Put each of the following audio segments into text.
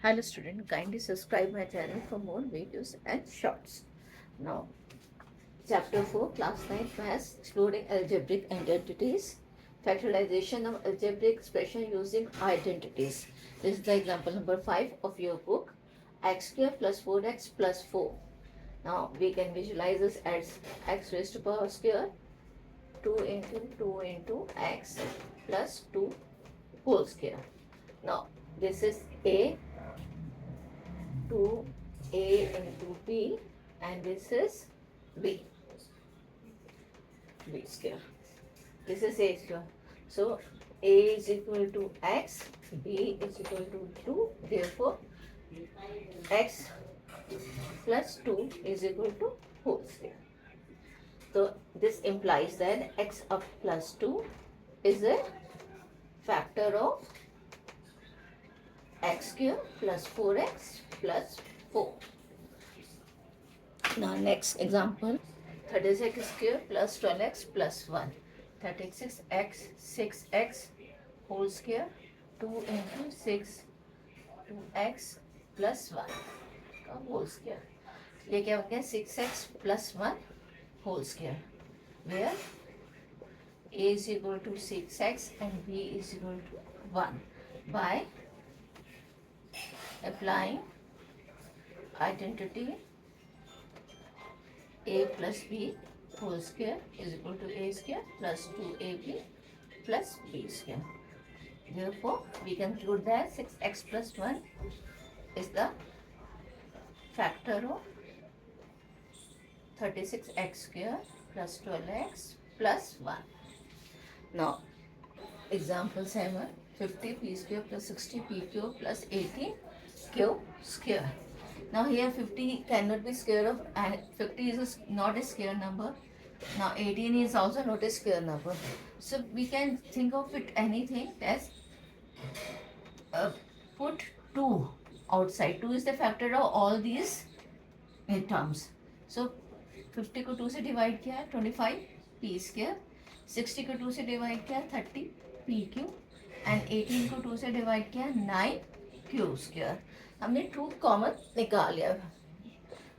Hello student, kindly subscribe my channel for more videos and shorts. Now, chapter 4, class 9 maths, exploring algebraic identities, factorization of algebraic expression using identities. This is the example number 5 of your book, x square plus 4x plus 4. Now, we can visualize this as x raised to power square 2 into x plus 2 whole square. Now, this is a 2a into b, and this is b square. This is a square. So a is equal to x, b is equal to 2. Therefore, x plus 2 is equal to whole square. So this implies that x up plus 2 is a factor of x square plus 4x plus 4. Now next example, 36 square plus 12x plus 1. 36x 6x whole square 2 into 6 2x plus 1 का whole square. ये क्या बन गया 6x plus 1 whole square, where a is equal to 6x and b is equal to 1 by applying identity a plus b whole square is equal to a square plus 2ab plus b square. Therefore, we conclude that 6x plus 1 is the factor of 36x square plus 12x plus 1. Now, example 7, 50p square plus 60p cube plus 18q square. Now here 50 cannot be square of, and 50 is not a square number. Now 18 is also not a square number. So we can think of it anything as put 2 outside. 2 is the factor of all these terms. So 50 को 2 से divide किया है 25 p square, 60 को 2 से divide किया 30 p q, and 18 को 2 से divide किया 9 q स्क्वायर. हमने 2 कॉमन निकाल लिया.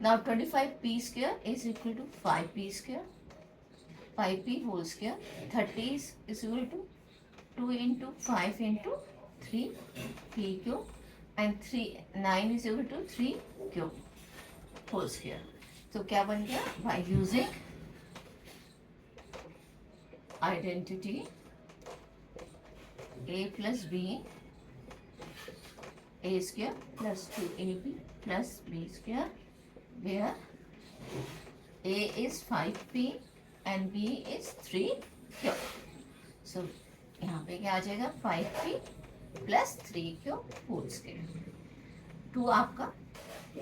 Now 25 p square is equal to 5 p square, 5 p whole square, 30 is equal to 2 into 5 into 3 p q, and 9 is equal to 3 q whole square. तो क्या बन गया? By using identity a plus b a square plus 2ab plus b square, where a is 5p and b is 3q. So यहाँ पे क्या आ जाएगा? 5p plus 3q whole square. 2 आपका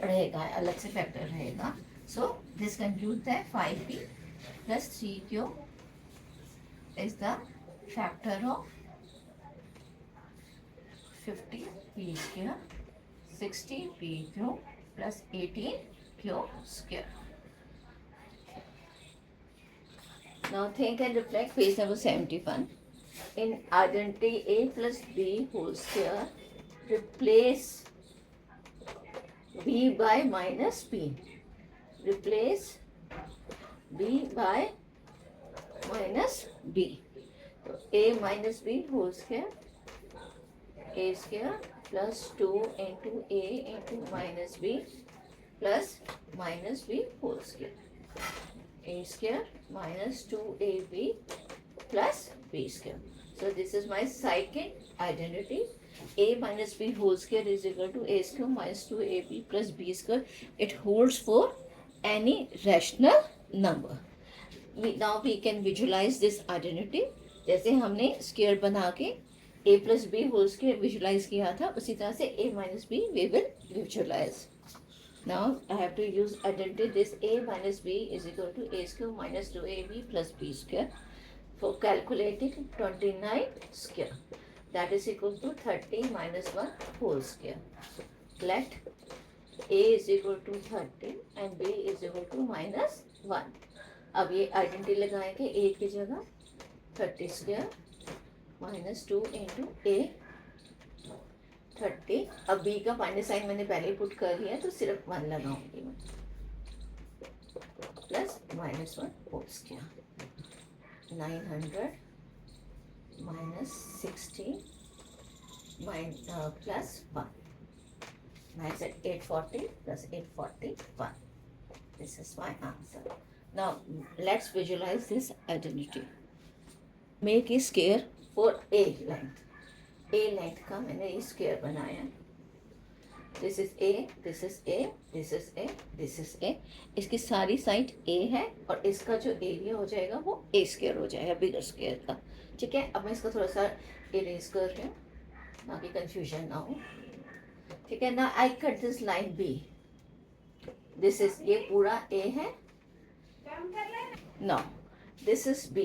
रहेगा, अलग से फैक्टर रहेगा. So this concludes that 5p plus 3q is the factor of 50p square, 60pq plus 18q square. Now think and reflect, page number 71. In identity a plus b whole square, replace b by minus p. Replace b by minus b. So a minus b whole square, a square plus 2 into a into minus b plus minus b whole square. A square minus 2ab plus b square. So this is my second identity. A minus b whole square is equal to a square minus 2ab plus b square. It holds for any rational number. Now we can visualize this identity. जैसे हमने square बना के a plus b whole square visualize किया था, उसी तरह से a minus b we will visualize. Now I have to use identity. This a minus b is equal to a square minus 2ab plus b square for calculating 29 square. That is equal to 30 minus 1 whole square. Let a is equal to 30 and b is equal to minus 1. अब ये identity लगाएंगे a की जगह 30 square minus 2 into a 30। अब b का minus sign मैंने पहले put कर दिया तो सिर्फ 1 लगाऊंगी मैं, plus -1 whole square 900 -16 plus 1. I said 840 plus 841. This is my answer. Now let's visualize this identity. Make a square for A length. A length का मैंने ये square बनाया. This is A, this is A, this is A, this is A. इसकी सारी side A है और इसका जो एरिया हो जाएगा वो A स्क्वायर हो जाएगा, बिगर स्क्वायर का. ठीक है, अब मैं इसका थोड़ा सा इरेज कर रही हूँ ताकि कंफ्यूजन ना हो. ठीक है ना. I cut this line B. This is, ये पूरा A है. No, this is B.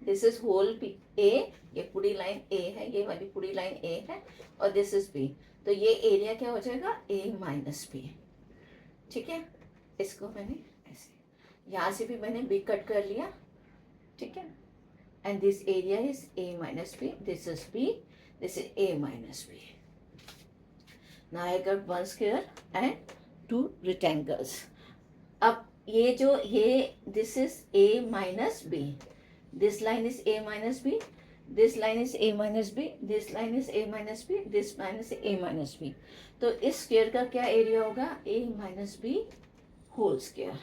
This is whole B A. ये पूरी लाइन A है, ये वाली पूरी लाइन A है और दिस इज B. तो ये एरिया क्या हो जाएगा, A माइनस B. ठीक है, इसको मैंने ऐसे, यहाँ से भी मैंने B कट कर लिया. ठीक है, and this area is A minus B. This is B. This is A minus B. Now I got one square and 2 rectangles. अब ये जो ये this is A minus B. This line is A minus B. This line is A minus B. This line is A minus B. This line is A minus B. तो इस square का क्या area होगा, A minus B whole square.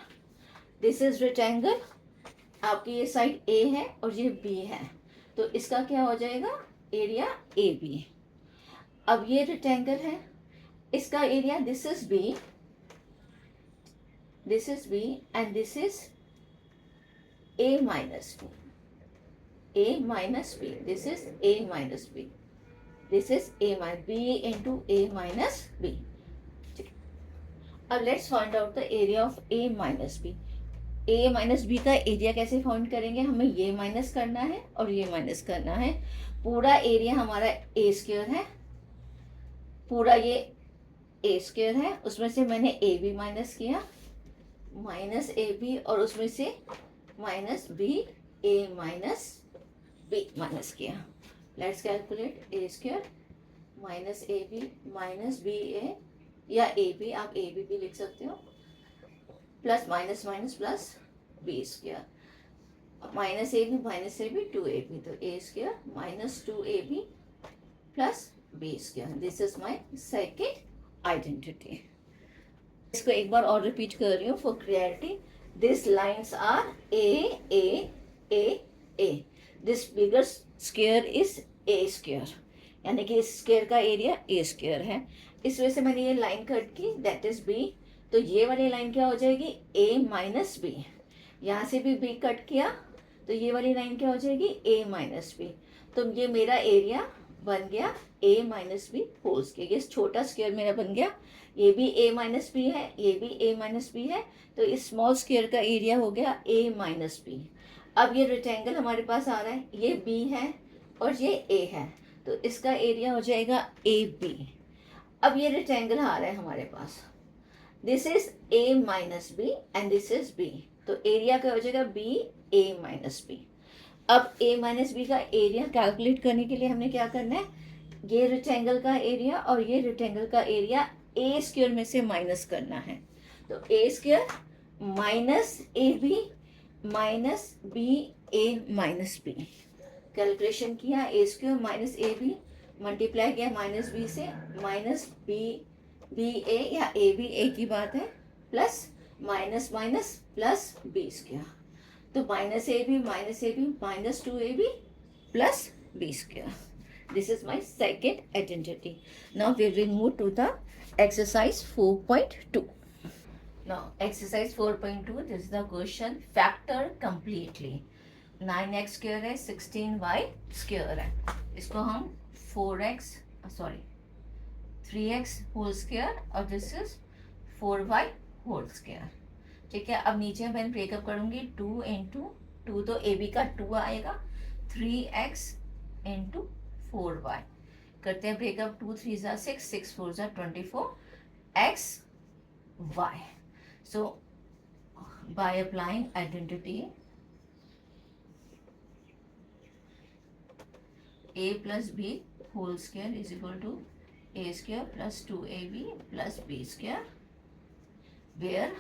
This is rectangle. आपकी ये side A है और ये B है, तो इसका क्या हो जाएगा, एरिया AB. अब ये रेक्टेंगल है, इसका area this is B, this is B and this is A minus B. A minus B. This is A minus B. This is A minus B into A minus B. अब let's find out the area of A minus B. A minus B का area कैसे find करेंगे, हमें ये minus करना है और ये माइनस करना है. पूरा एरिया हमारा A स्क्वायर है, पूरा ये A स्क्वायर है, उसमें से मैंने A B माइनस किया, माइनस A B, और उसमें से minus B A minus B minus किया. Let's calculate. A square minus a b minus b a, या ए बी, आप ए बी भी लिख सकते हो, plus minus minus plus b square, minus a b 2ab, तो a square minus 2ab plus b square. This is my second identity. इसको एक बार और रिपीट कर रही हूँ for clarity. This lines are a a a a. This bigger square is a square, यानी कि इस स्क्वायर का एरिया ए स्क्वायर है. इस वजह से मैंने ये लाइन कट की, दैट इज बी. तो ये वाली लाइन क्या हो जाएगी, ए माइनस बी. यहाँ से भी बी कट किया तो ये वाली लाइन क्या हो जाएगी, ए माइनस बी. तो ये मेरा एरिया बन गया ए माइनस बी होल स्क्वायर. ये छोटा स्क्वायर मेरा बन गया. ये भी ए माइनस बी है, ये भी ए माइनस बी है, तो इस स्मॉल स्क्वायर का एरिया हो गया ए माइनस बी. अब ये रेक्टेंगल हमारे पास आ रहा है, ये बी है और ये ए है, तो इसका एरिया हो जाएगा ए बी. अब ये रेक्टेंगल आ रहा है हमारे पास, this is a minus b and this is b, तो एरिया क्या हो जाएगा बी ए माइनस बी. अब ए माइनस बी का एरिया कैलकुलेट करने के लिए हमने क्या करना है, ये रेक्टेंगल का एरिया और ये रेक्टेंगल का एरिया ए स्क्वायर में से माइनस करना है. तो a square minus a b minus b a minus b. Calculation किया, a square minus a b multiply किया माइनस बी से, माइनस बी बी ए या ए बी एक ही बात है, plus minus minus plus b square. तो minus a b minus 2ab plus b square. This is my second identity. Now we will move to the exercise 4.2. Now exercise 4.2, this is the question, factor completely. 9x square है, 16y square है, इसको हम 3x whole square और this is 4y whole square. ठीक है, अब नीचे मैं ब्रेकअप करूँगी 2 into 2, तो ए बी का 2 आएगा, 3x into 4y. करते हैं ब्रेकअप, 2 3 ज़ा 6, 6 4 ज़ा 24 x y. So by applying identity, a plus b whole square is equal to a square plus 2ab plus b square, where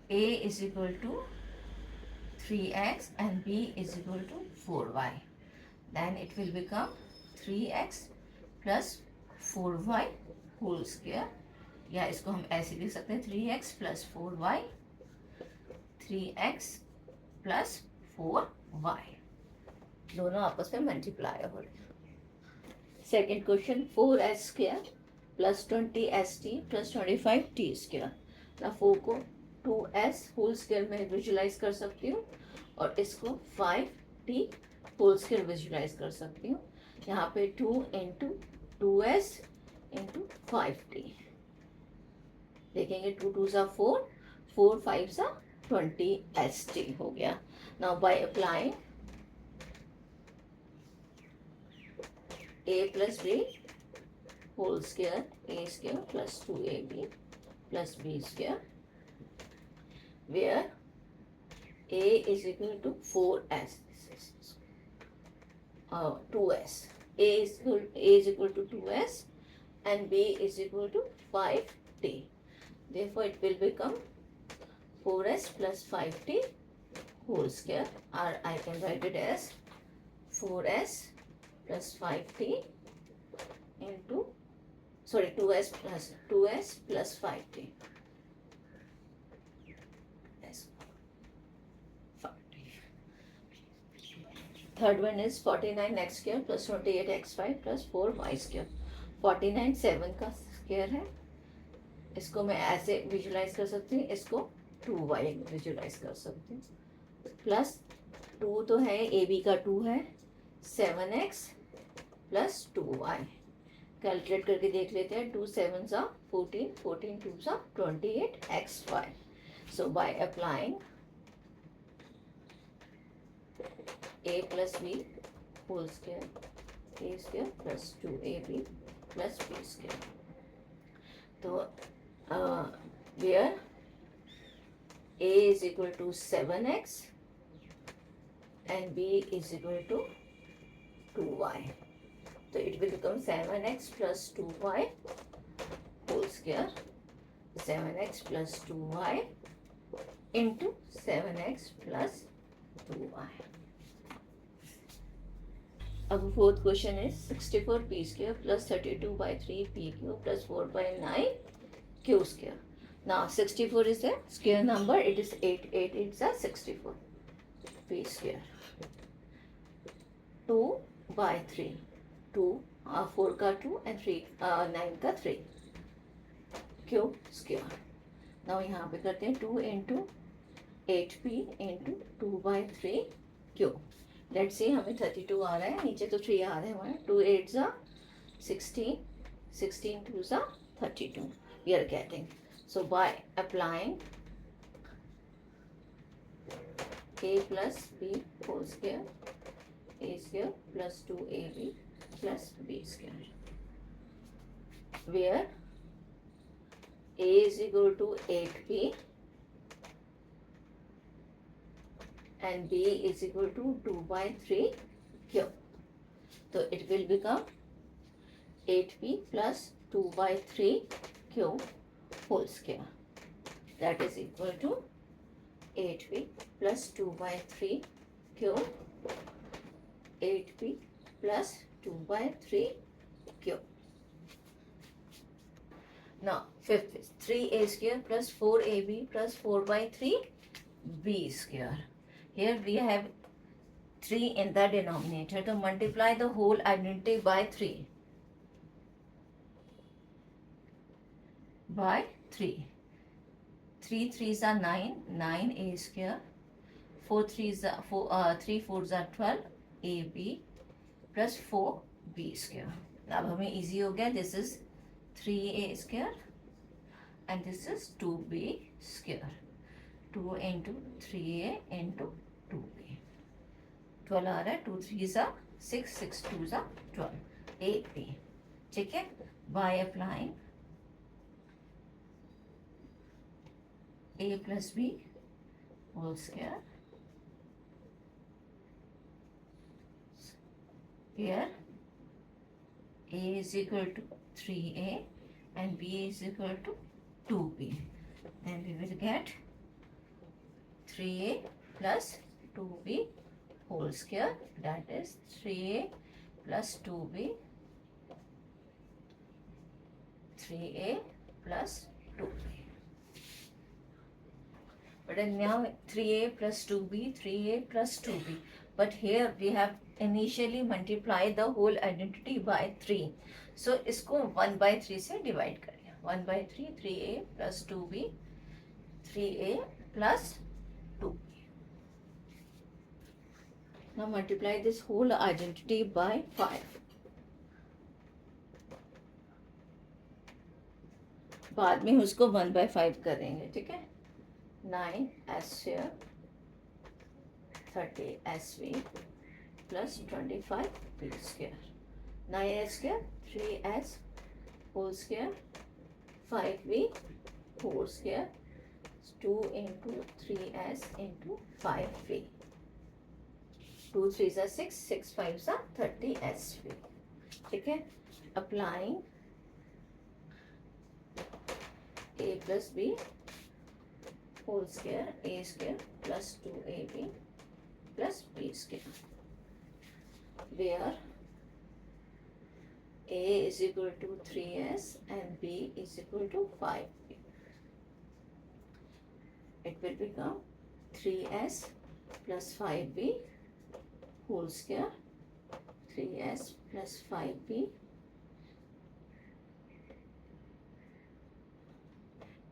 a is equal to 3x and b is equal to 4y. Then it will become 3x plus 4y whole square, या इसको हम ऐसे लिख सकते हैं 3x plus 4y, 3x plus 4y, दोनों आपस में मल्टीप्लाई हो रहे हैं। Second question 4s square plus 20st plus 25t square. ना 4 को 2s होल स्क्वायर में विजुलाइज कर सकती हूँ और इसको 5t होल स्क्वायर विजुलाइज कर सकती हूँ। यहाँ पे 2 इंटू 2s इंटू 5t देखेंगे, 2 2 सा 4, 4 5 सा 20st हो गया। Now bye applying a plus b whole square, a square plus 2ab plus b square, where a is equal to 4s, 2s, a is equal to 2s and b is equal to 5t. Therefore it will become 4s plus 5t whole square, or I can write it as 4s plus 5t into 2s plus 5t. Yes, 5t. Third one is 49x square plus 28x5 plus 4y square. 49 7 का square है, इसको मैं ऐसे visualise कर सकती हूँ, इसको 2y visualise कर सकती हूँ। प्लस 2 तो है, ए बी का 2 है, 7x प्लस 2y कैलकुलेट करके देख लेते हैं। 2 7 सा 14, 14 2 सा 28x5. So by applying a plus b whole square, a square plus 2ab plus b square. तो where a is equal to 7x and b is equal to 2y. So it will become 7x plus 2y whole square, 7x plus 2y into 7x plus 2y. अब fourth question is 64p square plus 32 by 3p cube plus 4 by 9 q square. Now 64 is the square number, it is 8, 8 is a 64 p square. 2 by 3, 2 4 का 2 and 3 9 का 3 cube square. Now यहाँ पे करते हैं 2 into 8p into 2 by 3 cube. Let's see हमें 32 आ रहा है, नीचे तो 3 आ रहे हैं हमारे। 2 8 ज़ा 16, 16 2 ज़ा 32 we are getting. So by applying a plus b whole square, a square plus 2ab plus b square, where a is equal to 8p and b is equal to 2 by 3 cube. So it will become 8p plus 2 by 3 cube whole square, that is equal to 8p plus 2 by 3 cube, 8p plus 2 by 3 cube. Now fifth is 3a square plus 4ab plus 4 by 3 b square. Here we have 3 in the denominator, to multiply the whole identity by 3. By 3. 3 3s are 9, 9a square, 4 3s are 3 4s are 12 ab plus 4b square. अब हमें easy हो गया, this is 3a square and this is 2b square. 2 into 3a into 2b, 12 आ रहा है, 2 3s are 6, 6 2s are 12, ab. ठीक है, by applying a plus b whole square, here a is equal to 3a and b is equal to 2b. Then we will get 3a plus 2b whole square, that is 3a plus 2b, 3a plus 2b. But then now 3a plus 2b, 3a plus 2b. But here we have initially multiplied the whole identity by 3. So इसको 1 by 3 से divide करें. 1 by 3, 3a plus 2b, 3a plus 2b. Now multiply this whole identity by 5. बाद में उसको 1 by 5 करेंगे, ठीक है. 9s square 30sv plus 25b square. 9s square 3s whole square 5b whole square 2 into 3s into 5b. 2 3s are 6, 6 5s are 30sv. ठीक है. Applying a plus b whole square, a square plus 2ab plus b square, where a is equal to 3s and b is equal to 5b. It will become 3s plus 5b whole square, 3s plus 5b,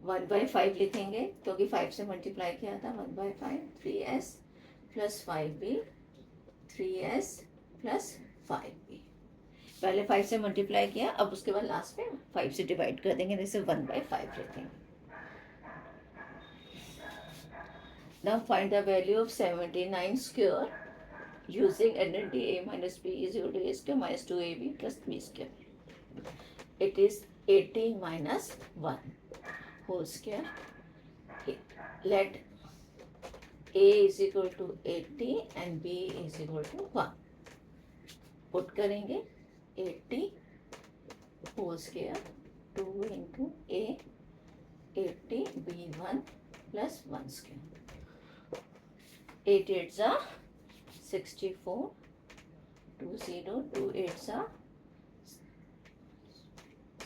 1 by 5 लिखेंगे क्योंकि 5 से multiply किया था. 1 by 5 3s plus 5b, 3s plus 5b. पहले 5 से multiply किया, अब उसके बाद लास्ट में 5 से डिवाइड कर देंगे, जैसे 1 by 5 लिखेंगे. Now find the value of 79 square using identity a minus b is equal to a square minus 2ab plus b square. It is 80 minus 1 whole square. Let a is equal to 80 and b is equal to 1. Put करेंगे 80 whole square 2 into a 80 b1 plus 1 square. 8 8s are 64, 2 0, 2 8s are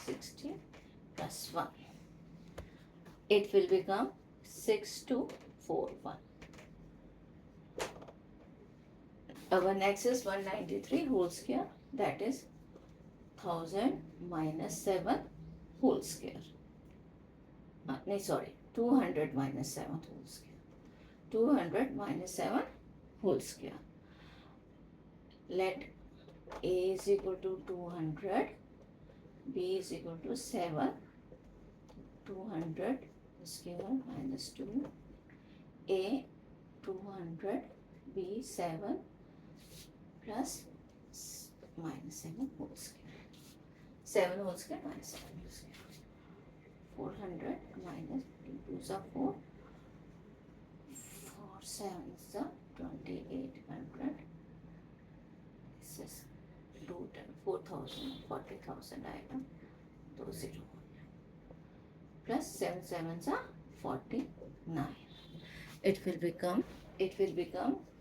60 plus 1. It will become 6241. Our next is 193 whole square, that is 1000 minus 7 whole square. No, sorry, 200 minus 7 whole square. 200 minus 7 whole square. Let a is equal to 200, b is equal to 7, 200 square minus 2, a 200, b 7 plus minus 7 whole square. 7 whole square minus 7 whole square. 400 minus 2 2s are 4, 4 7s are 2800. This is 4,000, 40,000 item. 2 0. Plus 7 7s are 49. It will become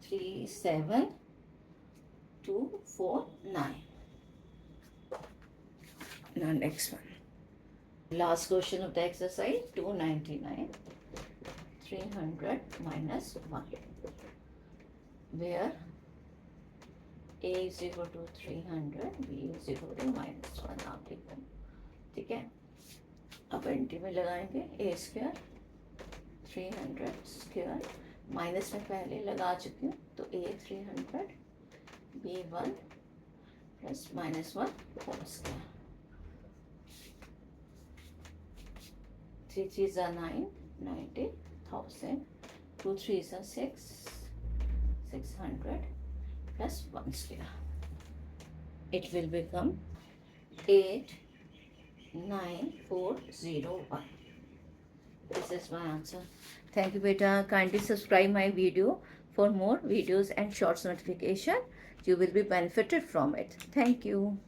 37249. Now next one. Last question of the exercise 299. 300 minus 1. Where a is equal to 300, b is equal to minus 1. आप लिखो, ठीक है. अब anti में लगाएंगे ए square 300 square, minus में पहले लगा चुकी हूँ तो A 300 B 1 plus minus 1 whole square. 3 3s are 9, 90,000. 2 3s are 6, 600 plus 1 square. It will become 89401. This is my answer. Thank you, beta. Kindly subscribe my video for more videos and shorts notification. You will be benefited from it. Thank you.